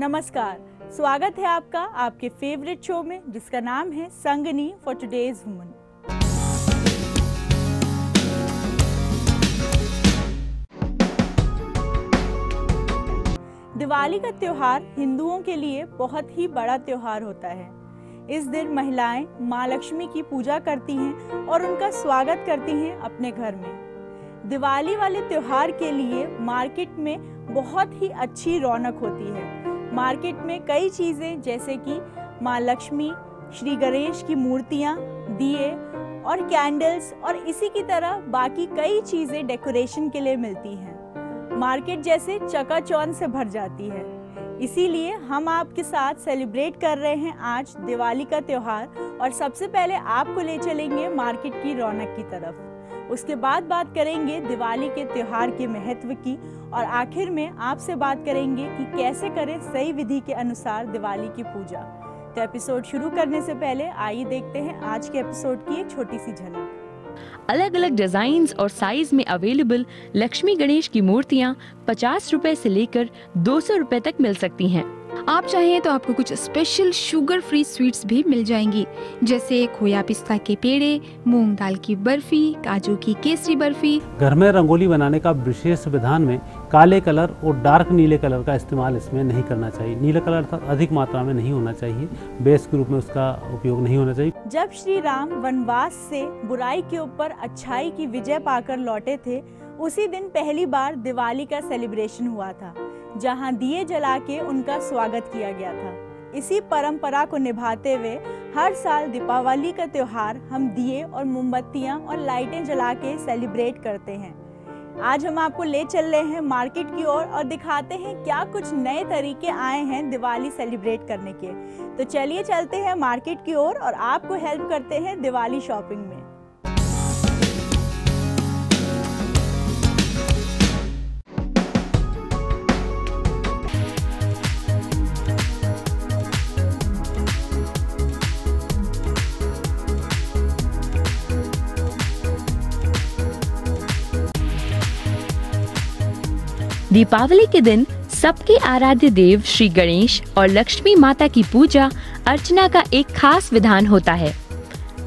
नमस्कार, स्वागत है आपका आपके फेवरेट शो में जिसका नाम है संगनी फॉर टुडेज वुमन। दिवाली का त्योहार हिंदुओं के लिए बहुत ही बड़ा त्योहार होता है। इस दिन महिलाएं माँ लक्ष्मी की पूजा करती हैं और उनका स्वागत करती हैं अपने घर में। दिवाली वाले त्योहार के लिए मार्केट में बहुत ही अच्छी रौनक होती है। मार्केट में कई चीज़ें जैसे कि माँ लक्ष्मी, श्री गणेश की मूर्तियाँ, दिए और कैंडल्स और इसी की तरह बाकी कई चीज़ें डेकोरेशन के लिए मिलती हैं। मार्केट जैसे चकाचौंध से भर जाती है। इसीलिए हम आपके साथ सेलिब्रेट कर रहे हैं आज दिवाली का त्योहार और सबसे पहले आपको ले चलेंगे मार्केट की रौनक की तरफ। उसके बाद बात करेंगे दिवाली के त्योहार के महत्व की और आखिर में आपसे बात करेंगे कि कैसे करें सही विधि के अनुसार दिवाली की पूजा। तो एपिसोड शुरू करने से पहले आइए देखते हैं आज के एपिसोड की एक छोटी सी झलक। अलग अलग डिजाइन्स और साइज में अवेलेबल लक्ष्मी गणेश की मूर्तियाँ 50 रुपए से लेकर 200 रुपए तक मिल सकती हैं। आप चाहें तो आपको कुछ स्पेशल शुगर फ्री स्वीट्स भी मिल जाएंगी, जैसे खोया पिस्ता के पेड़े, मूंग दाल की बर्फी, काजू की केसरी बर्फी। घर में रंगोली बनाने का विशेष विधान में काले कलर और डार्क नीले कलर का इस्तेमाल इसमें नहीं करना चाहिए। नीले कलर अधिक मात्रा में नहीं होना चाहिए, बेस के रूप में उसका उपयोग नहीं होना चाहिए। जब श्री राम वनवास से बुराई के ऊपर अच्छाई की विजय पाकर लौटे थे, उसी दिन पहली बार दिवाली का सेलिब्रेशन हुआ था, जहां दिए जला के उनका स्वागत किया गया था। इसी परंपरा को निभाते हुए हर साल दीपावली का त्योहार हम दिए और मोमबत्तियां और लाइटें जला के सेलिब्रेट करते हैं। आज हम आपको ले चल रहे हैं मार्केट की ओर और दिखाते हैं क्या कुछ नए तरीके आए हैं दिवाली सेलिब्रेट करने के। तो चलिए चलते हैं मार्केट की ओर और आपको हेल्प करते हैं दिवाली शॉपिंग में। दीपावली के दिन सबके आराध्य देव श्री गणेश और लक्ष्मी माता की पूजा अर्चना का एक खास विधान होता है।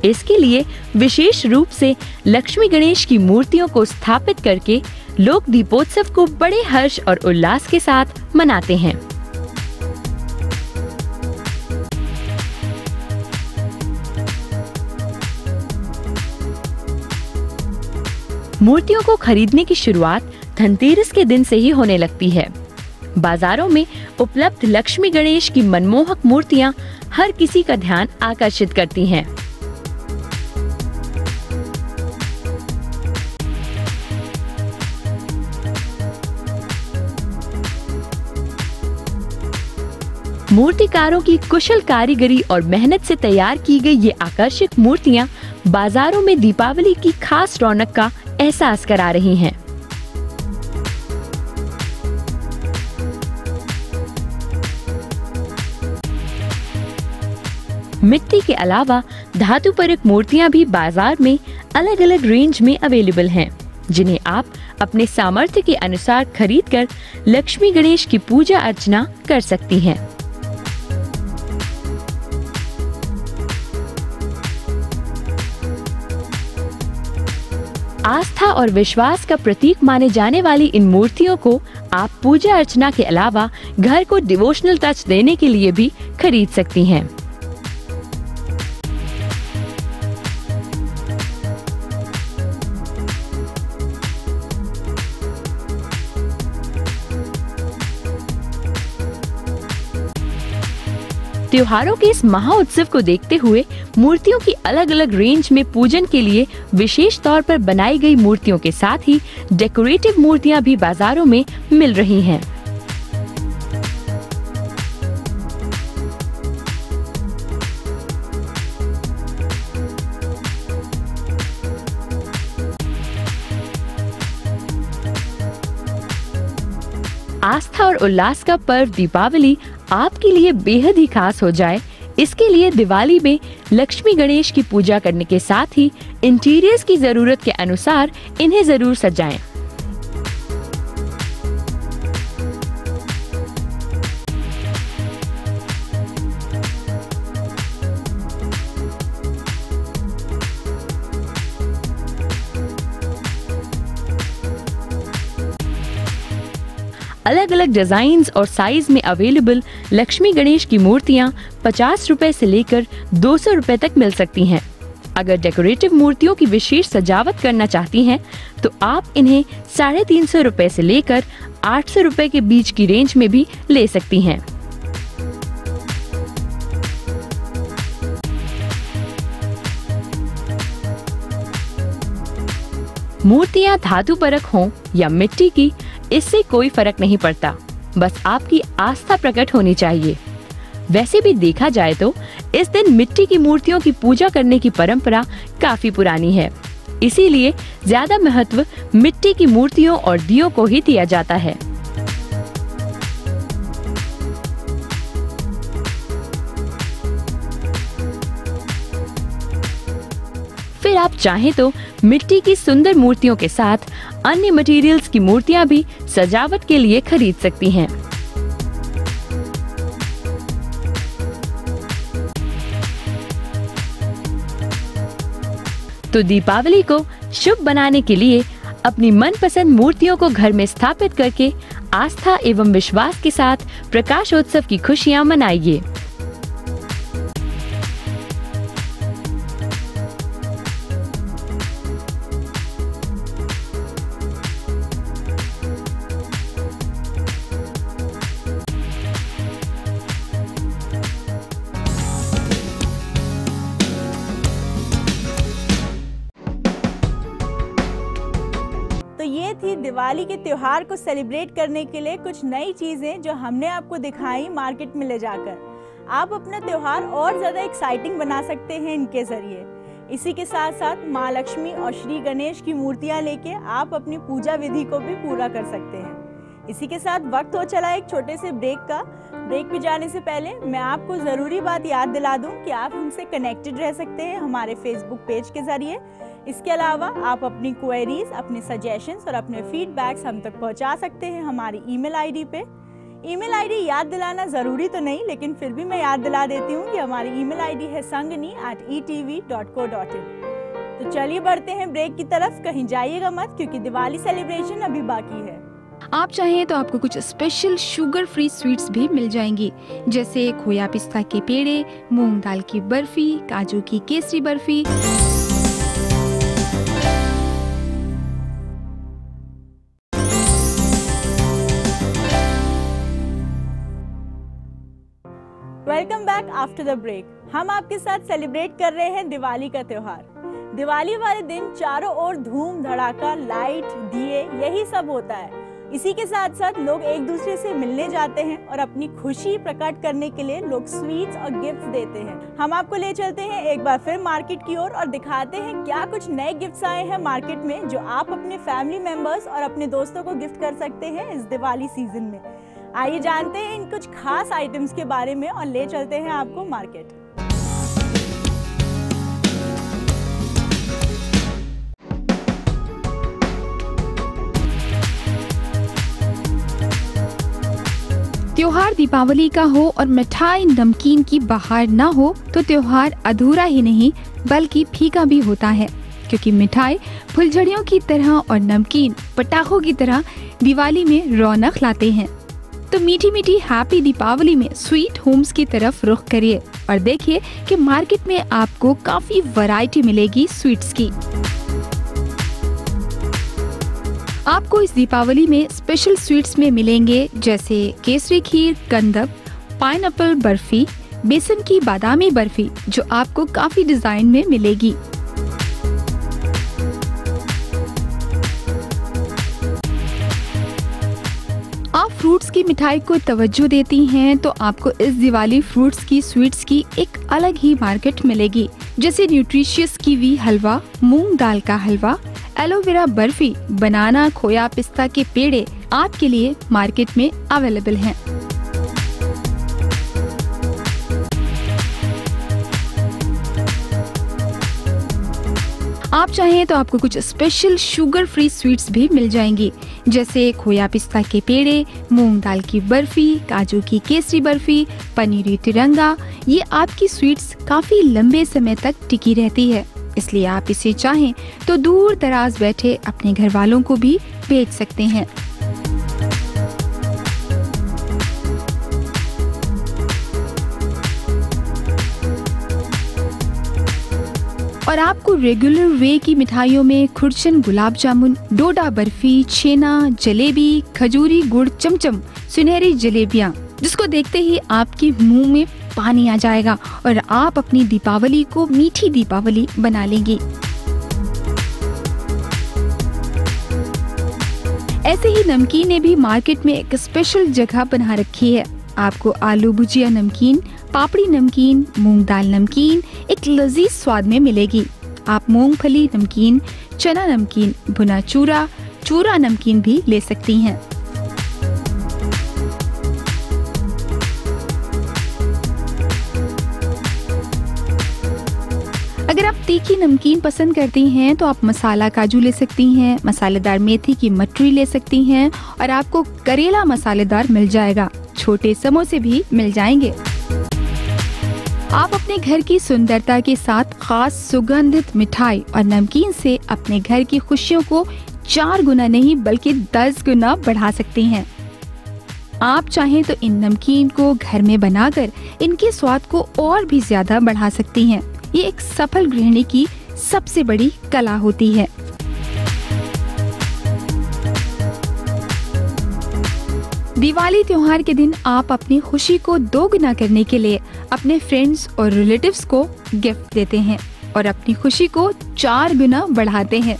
इसके लिए विशेष रूप से लक्ष्मी गणेश की मूर्तियों को स्थापित करके लोग दीपोत्सव को बड़े हर्ष और उल्लास के साथ मनाते हैं। मूर्तियों को खरीदने की शुरुआत धनतेरस के दिन से ही होने लगती है। बाजारों में उपलब्ध लक्ष्मी गणेश की मनमोहक मूर्तियां हर किसी का ध्यान आकर्षित करती हैं। मूर्तिकारों की कुशल कारीगरी और मेहनत से तैयार की गई ये आकर्षक मूर्तियां बाजारों में दीपावली की खास रौनक का एहसास करा रही हैं। मिट्टी के अलावा धातुपरक मूर्तियां भी बाजार में अलग अलग रेंज में अवेलेबल हैं, जिन्हें आप अपने सामर्थ्य के अनुसार खरीदकर लक्ष्मी गणेश की पूजा अर्चना कर सकती हैं। आस्था और विश्वास का प्रतीक माने जाने वाली इन मूर्तियों को आप पूजा अर्चना के अलावा घर को डिवोशनल टच देने के लिए भी खरीद सकती हैं। त्योहारों के इस महाउत्सव को देखते हुए मूर्तियों की अलग अलग रेंज में पूजन के लिए विशेष तौर पर बनाई गई मूर्तियों के साथ ही डेकोरेटिव मूर्तियां भी बाजारों में मिल रही हैं। आस्था और उल्लास का पर्व दीपावली आपके लिए बेहद ही खास हो जाए, इसके लिए दिवाली में लक्ष्मी गणेश की पूजा करने के साथ ही इंटीरियर्स की जरूरत के अनुसार इन्हें जरूर सजाएं। अलग अलग डिजाइन्स और साइज में अवेलेबल लक्ष्मी गणेश की मूर्तियाँ 50 रुपए से लेकर 200 रुपए तक मिल सकती हैं। अगर डेकोरेटिव मूर्तियों की विशेष सजावट करना चाहती हैं, तो आप इन्हें 350 रुपए से लेकर 800 रुपए के बीच की रेंज में भी ले सकती हैं। मूर्तियाँ धातु परख हों या मिट्टी की, इससे कोई फर्क नहीं पड़ता, बस आपकी आस्था प्रकट होनी चाहिए। वैसे भी देखा जाए तो इस दिन मिट्टी की मूर्तियों की पूजा करने की परंपरा काफी पुरानी है, इसीलिए ज्यादा महत्व मिट्टी की मूर्तियों और दियों को ही दिया जाता है। फिर आप चाहें तो मिट्टी की सुंदर मूर्तियों के साथ अन्य मटेरियल्स की मूर्तियां भी सजावट के लिए खरीद सकती हैं। तो दीपावली को शुभ बनाने के लिए अपनी मनपसंद मूर्तियों को घर में स्थापित करके आस्था एवं विश्वास के साथ प्रकाशोत्सव की खुशियां मनाइए। ये थी दिवाली के त्योहार को सेलिब्रेट करने के लिए कुछ नई चीजें जो हमने आपको दिखाई मार्केट में ले जाकर। आप अपना त्योहार और ज्यादा एक्साइटिंग बना सकते हैं इनके जरिए। इसी के साथ साथ माँ लक्ष्मी और श्री गणेश की मूर्तियां लेके आप अपनी पूजा विधि को भी पूरा कर सकते हैं। इसी के साथ वक्त हो चला एक छोटे से ब्रेक का। ब्रेक पे जाने से पहले मैं आपको ज़रूरी बात याद दिला दूं कि आप हमसे कनेक्टेड रह सकते हैं हमारे फेसबुक पेज के ज़रिए। इसके अलावा आप अपनी क्वेरीज, अपने सजेशंस और अपने फीडबैक्स हम तक पहुंचा सकते हैं हमारी ईमेल आईडी पे। ईमेल आईडी याद दिलाना ज़रूरी तो नहीं, लेकिन फिर भी मैं याद दिला देती हूँ कि हमारी ईमेल आईडी है sangani@etv.co.in। तो चलिए बढ़ते हैं ब्रेक की तरफ। कहीं जाइएगा मत, क्योंकि दिवाली सेलिब्रेशन अभी बाकी है। आप चाहें तो आपको कुछ स्पेशल शुगर फ्री स्वीट्स भी मिल जाएंगी, जैसे खोया पिस्ता के पेड़े, मूंग दाल की बर्फी, काजू की केसरी बर्फी। Welcome back after the break. हम आपके साथ सेलिब्रेट कर रहे हैं दिवाली का त्योहार। दिवाली वाले दिन चारों ओर धूम धड़ाका, लाइट, दिए, यही सब होता है। इसी के साथ साथ लोग एक दूसरे से मिलने जाते हैं और अपनी खुशी प्रकट करने के लिए लोग स्वीट्स और गिफ्ट्स देते हैं। हम आपको ले चलते हैं एक बार फिर मार्केट की ओर और दिखाते हैं क्या कुछ नए गिफ्ट्स आए हैं मार्केट में, जो आप अपने फैमिली मेंबर्स और अपने दोस्तों को गिफ्ट कर सकते हैं इस दिवाली सीजन में। आइए जानते हैं इन कुछ खास आइटम्स के बारे में और ले चलते हैं आपको मार्केट। त्योहार दीपावली का हो और मिठाई नमकीन की बहार ना हो तो त्योहार अधूरा ही नहीं बल्कि फीका भी होता है, क्योंकि मिठाई फुलझड़ियों की तरह और नमकीन पटाखों की तरह दिवाली में रौनक लाते हैं। तो मीठी मीठी हैप्पी दीपावली में स्वीट होम्स की तरफ रुख करिए और देखिए कि मार्केट में आपको काफी वैरायटी मिलेगी स्वीट्स की। आपको इस दीपावली में स्पेशल स्वीट्स में मिलेंगे जैसे केसरी खीर, कंदक, पाइनएप्पल बर्फी, बेसन की बादामी बर्फी जो आपको काफी डिजाइन में मिलेगी। आप फ्रूट्स की मिठाई को तवज्जो देती हैं तो आपको इस दिवाली फ्रूट्स की स्वीट्स की एक अलग ही मार्केट मिलेगी, जैसे न्यूट्रिशियस कीवी हलवा, मूंग दाल का हलवा, एलोवेरा बर्फी, बनाना खोया पिस्ता के पेड़े आपके लिए मार्केट में अवेलेबल हैं। आप चाहें तो आपको कुछ स्पेशल शुगर फ्री स्वीट्स भी मिल जाएंगी, जैसे खोया पिस्ता के पेड़े, मूंग दाल की बर्फी, काजू की केसरी बर्फी, पनीरी तिरंगा। ये आपकी स्वीट्स काफी लंबे समय तक टिकी रहती है, इसलिए आप इसे चाहें तो दूर दराज बैठे अपने घर वालों को भी भेज सकते हैं। और आपको रेगुलर वे की मिठाइयों में खुरचन गुलाब जामुन, डोडा बर्फी, छेना, जलेबी, खजूरी गुड़ चमचम, सुनहरी जलेबियाँ, जिसको देखते ही आपके मुंह में पानी आ जाएगा और आप अपनी दीपावली को मीठी दीपावली बना लेंगी। ऐसे ही नमकीन ने भी मार्केट में एक स्पेशल जगह बना रखी है। आपको आलू भुजिया नमकीन, पापड़ी नमकीन, मूंग दाल नमकीन एक लजीज स्वाद में मिलेगी। आप मूंगफली नमकीन, चना नमकीन, भुना चूरा, चूरा नमकीन भी ले सकती हैं। अगर आप तीखी नमकीन पसंद करती हैं तो आप मसाला काजू ले सकती हैं, मसालेदार मेथी की मटरी ले सकती हैं और आपको करेला मसालेदार मिल जाएगा। छोटे समोसे भी मिल जाएंगे। आप अपने घर की सुंदरता के साथ खास सुगंधित मिठाई और नमकीन से अपने घर की खुशियों को 4 गुना नहीं बल्कि 10 गुना बढ़ा सकती हैं। आप चाहें तो इन नमकीन को घर में बनाकर इनके स्वाद को और भी ज्यादा बढ़ा सकती हैं। ये एक सफल गृहिणी की सबसे बड़ी कला होती है। दिवाली त्योहार के दिन आप अपनी खुशी को 2 गुना करने के लिए अपने फ्रेंड्स और रिलेटिव्स को गिफ्ट देते हैं और अपनी खुशी को 4 गुना बढ़ाते हैं।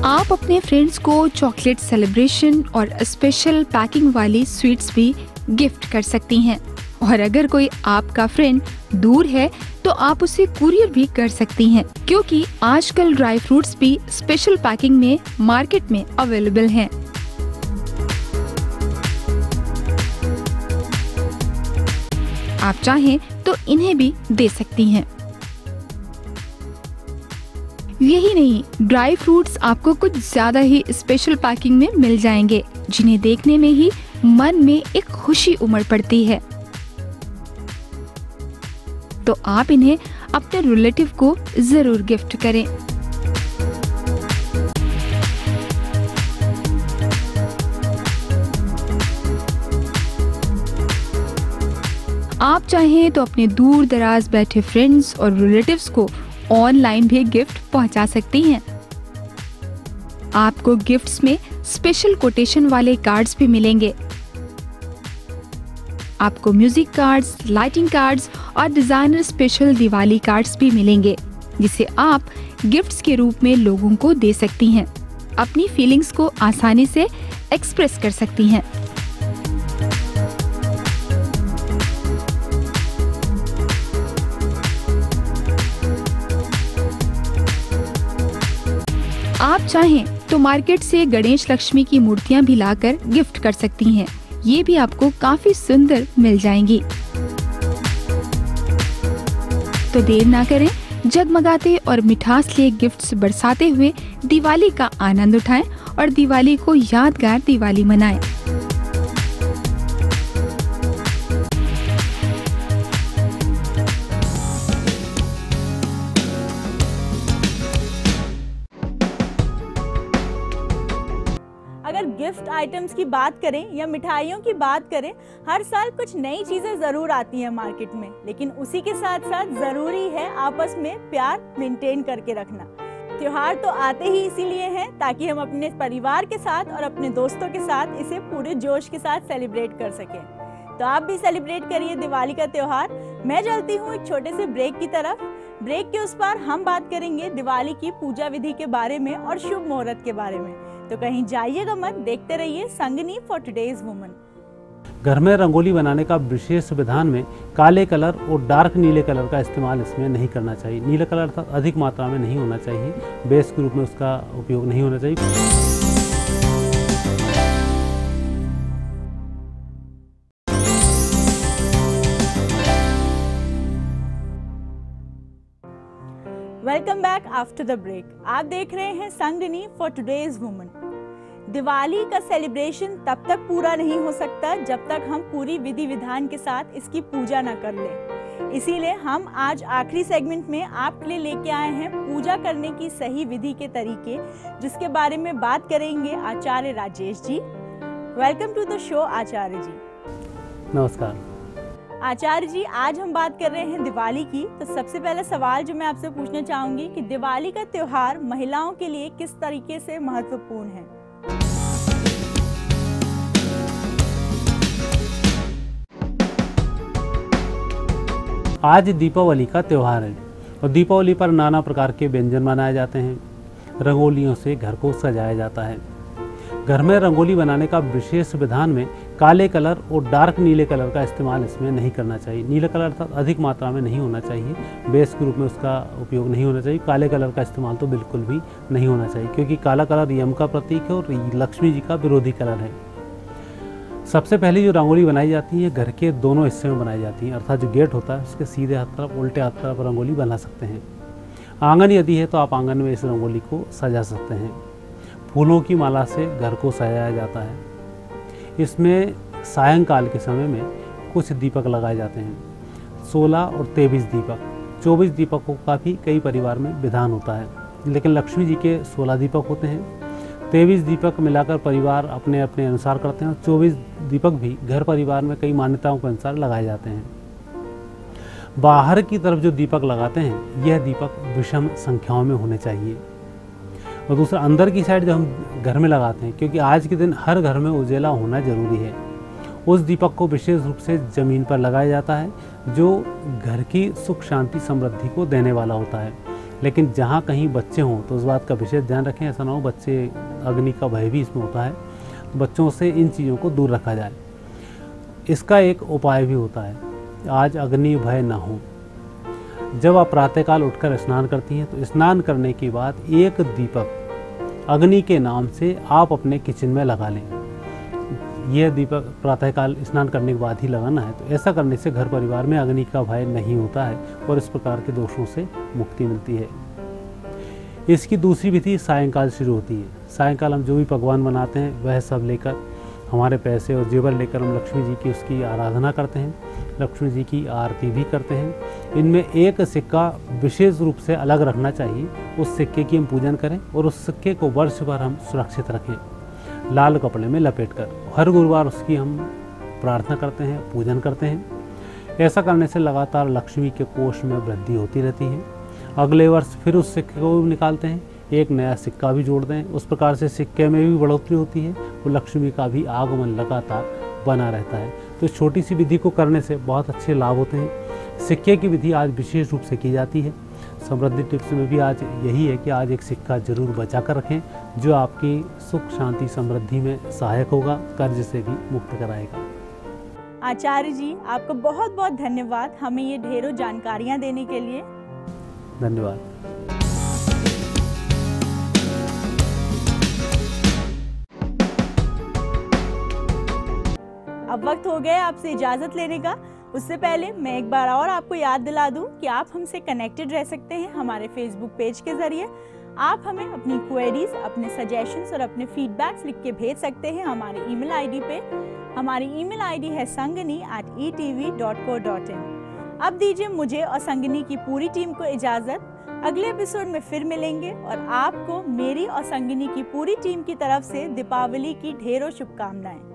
आप अपने फ्रेंड्स को चॉकलेट सेलिब्रेशन और स्पेशल पैकिंग वाली स्वीट्स भी गिफ्ट कर सकती हैं। और अगर कोई आपका फ्रेंड दूर है तो आप उसे कुरियर भी कर सकती हैं, क्योंकि आजकल ड्राई फ्रूट्स भी स्पेशल पैकिंग में मार्केट में अवेलेबल हैं। आप चाहें तो इन्हें भी दे सकती हैं। यही नहीं, ड्राई फ्रूट्स आपको कुछ ज्यादा ही स्पेशल पैकिंग में मिल जाएंगे, जिन्हें देखने में ही मन में एक खुशी उमड़ पड़ती है। तो आप इन्हें अपने रिलेटिव को जरूर गिफ्ट करें। आप चाहें तो अपने दूर दराज बैठे फ्रेंड्स और रिलेटिव्स को ऑनलाइन भी गिफ्ट पहुंचा सकती हैं। आपको गिफ्ट्स में स्पेशल कोटेशन वाले कार्ड्स भी मिलेंगे। आपको म्यूजिक कार्ड्स, लाइटिंग कार्ड्स और डिजाइनर स्पेशल दिवाली कार्ड्स भी मिलेंगे, जिसे आप गिफ्ट्स के रूप में लोगों को दे सकती हैं। अपनी फीलिंग्स को आसानी से एक्सप्रेस कर सकती हैं। आप चाहें तो मार्केट से गणेश लक्ष्मी की मूर्तियां भी लाकर गिफ्ट कर सकती हैं। ये भी आपको काफी सुंदर मिल जाएंगी। तो देर ना करें, जगमगाते और मिठास लिए गिफ्ट्स बरसाते हुए दिवाली का आनंद उठाएं और दिवाली को यादगार दिवाली मनाएं। अगर गिफ्ट आइटम्स की बात करें या मिठाइयों की बात करें, हर साल कुछ नई चीजें जरूर आती हैं मार्केट में, लेकिन उसी के साथ साथ जरूरी है आपस में प्यार मेंटेन करके रखना। त्योहार तो आते ही इसीलिए हैं ताकि हम अपने परिवार के साथ और अपने दोस्तों के साथ इसे पूरे जोश के साथ सेलिब्रेट कर सकें। तो आप भी सेलिब्रेट करिए दिवाली का त्योहार। मैं चलती हूँ एक छोटे से ब्रेक की तरफ। ब्रेक के उस पार हम बात करेंगे दिवाली की पूजा विधि के बारे में और शुभ मुहूर्त के बारे में। तो कहीं जाइएगा मत, देखते रहिए संगनी फॉर टुडेज वुमन। घर में रंगोली बनाने का विशेष विधान में काले कलर और डार्क नीले कलर का इस्तेमाल इसमें नहीं करना चाहिए। नीला कलर अर्थात अधिक मात्रा में नहीं होना चाहिए, बेस के रूप में उसका उपयोग नहीं होना चाहिए। Welcome back after the break. आप देख रहे हैं Sangini for today's woman. Diwali का सेलिब्रेशन तब तक पूरा नहीं हो सकता जब तक हम पूरी विधि विधान के साथ इसकी पूजा न कर लें। इसीलिए हम आज आखिरी सेगमेंट में आपके लिए लेके आए हैं पूजा करने की सही विधि के तरीके, जिसके बारे में बात करेंगे आचार्य Rajesh ji. Welcome to the show आचार्य जी। नमस्कार। आचार्य जी, आज हम बात कर रहे हैं दिवाली की। तो सबसे पहला सवाल जो मैं आपसे पूछना चाहूंगी कि दिवाली का त्योहार महिलाओं के लिए किस तरीके से महत्वपूर्ण है? आज दीपावली का त्यौहार है और दीपावली पर नाना प्रकार के व्यंजन बनाए जाते हैं। रंगोलियों से घर को सजाया जाता है। घर में रंगोली बनाने का विशेष विधान में काले कलर और डार्क नीले कलर का इस्तेमाल इसमें नहीं करना चाहिए। नीले कलर अर्थात अधिक मात्रा में नहीं होना चाहिए, बेस के रूप में उसका उपयोग नहीं होना चाहिए। काले कलर का इस्तेमाल तो बिल्कुल भी नहीं होना चाहिए, क्योंकि काला कलर यम का प्रतीक है और लक्ष्मी जी का विरोधी कलर है। सबसे पहले जो रंगोली बनाई जाती है घर के दोनों हिस्से में बनाई जाती है, अर्थात जो गेट होता है उसके सीधे हाथ तरफ उल्टे हाथ तरफ रंगोली बना सकते हैं। आंगन यदि है तो आप आंगन में इस रंगोली को सजा सकते हैं। फूलों की माला से घर को सजाया जाता है। इसमें सायंकाल के समय में कुछ दीपक लगाए जाते हैं, 16 और 23 दीपक। 24 दीपकों का भी कई परिवार में विधान होता है, लेकिन लक्ष्मी जी के 16 दीपक होते हैं। 23 दीपक मिलाकर परिवार अपने अपने अनुसार करते हैं और 24 दीपक भी घर परिवार में कई मान्यताओं के अनुसार लगाए जाते हैं। बाहर की तरफ जो दीपक लगाते हैं यह दीपक विषम संख्याओं में होने चाहिए। और दूसरा अंदर की साइड जो हम घर में लगाते हैं, क्योंकि आज के दिन हर घर में उजेला होना जरूरी है, उस दीपक को विशेष रूप से ज़मीन पर लगाया जाता है, जो घर की सुख शांति समृद्धि को देने वाला होता है। लेकिन जहाँ कहीं बच्चे हों तो उस बात का विशेष ध्यान रखें, ऐसा ना हो बच्चे, अग्नि का भय भी इसमें होता है, तो बच्चों से इन चीज़ों को दूर रखा जाए। इसका एक उपाय भी होता है, आज अग्नि भय ना हो। जब आप प्रातःकाल उठकर स्नान करती हैं तो स्नान करने के बाद एक दीपक अग्नि के नाम से आप अपने किचन में लगा लें। यह दीपक प्रातःकाल स्नान करने के बाद ही लगाना है। तो ऐसा करने से घर परिवार में अग्नि का भय नहीं होता है और इस प्रकार के दोषों से मुक्ति मिलती है। इसकी दूसरी विधि सायंकाल शुरू होती है। सायंकाल हम जो भी पकवान बनाते हैं वह सब लेकर, हमारे पैसे और जेवर लेकर हम लक्ष्मी जी की उसकी आराधना करते हैं, लक्ष्मी जी की आरती भी करते हैं। इनमें एक सिक्का विशेष रूप से अलग रखना चाहिए, उस सिक्के की हम पूजन करें और उस सिक्के को वर्ष भर हम सुरक्षित रखें लाल कपड़े में लपेटकर। हर गुरुवार उसकी हम प्रार्थना करते हैं, पूजन करते हैं। ऐसा करने से लगातार लक्ष्मी के कोष में वृद्धि होती रहती है। अगले वर्ष फिर उस सिक्के को निकालते हैं, एक नया सिक्का भी जोड़ दें। उस प्रकार से सिक्के में भी बढ़ोतरी होती है और लक्ष्मी का भी आगमन लगातार बना रहता है। तो छोटी सी विधि को करने से बहुत अच्छे लाभ होते हैं। सिक्के की विधि आज विशेष रूप से की जाती है। समृद्धि टिप्स में भी आज यही है कि आज एक सिक्का जरूर बचा कर रखें, जो आपकी सुख शांति समृद्धि में सहायक होगा, कर्ज से भी मुक्त कराएगा। आचार्य जी, आपका बहुत बहुत धन्यवाद हमें ये ढेरों जानकारियाँ देने के लिए। धन्यवाद। अब वक्त हो गया आपसे इजाजत लेने का। उससे पहले मैं एक बार और आपको याद दिला दूं कि आप हमसे कनेक्टेड रह सकते हैं हमारे फेसबुक पेज के जरिए। आप हमें अपनी क्वेरीज, अपने सजेशंस और अपने फीडबैक्स लिख के भेज सकते हैं हमारे ईमेल आईडी पे। हमारी ईमेल आईडी है sangani@etv.co.in। अब दीजिए मुझे और संगनी की पूरी टीम को इजाजत। अगले एपिसोड में फिर मिलेंगे और आपको मेरी और संगनी की पूरी टीम की तरफ से दीपावली की ढेरों शुभकामनाएं।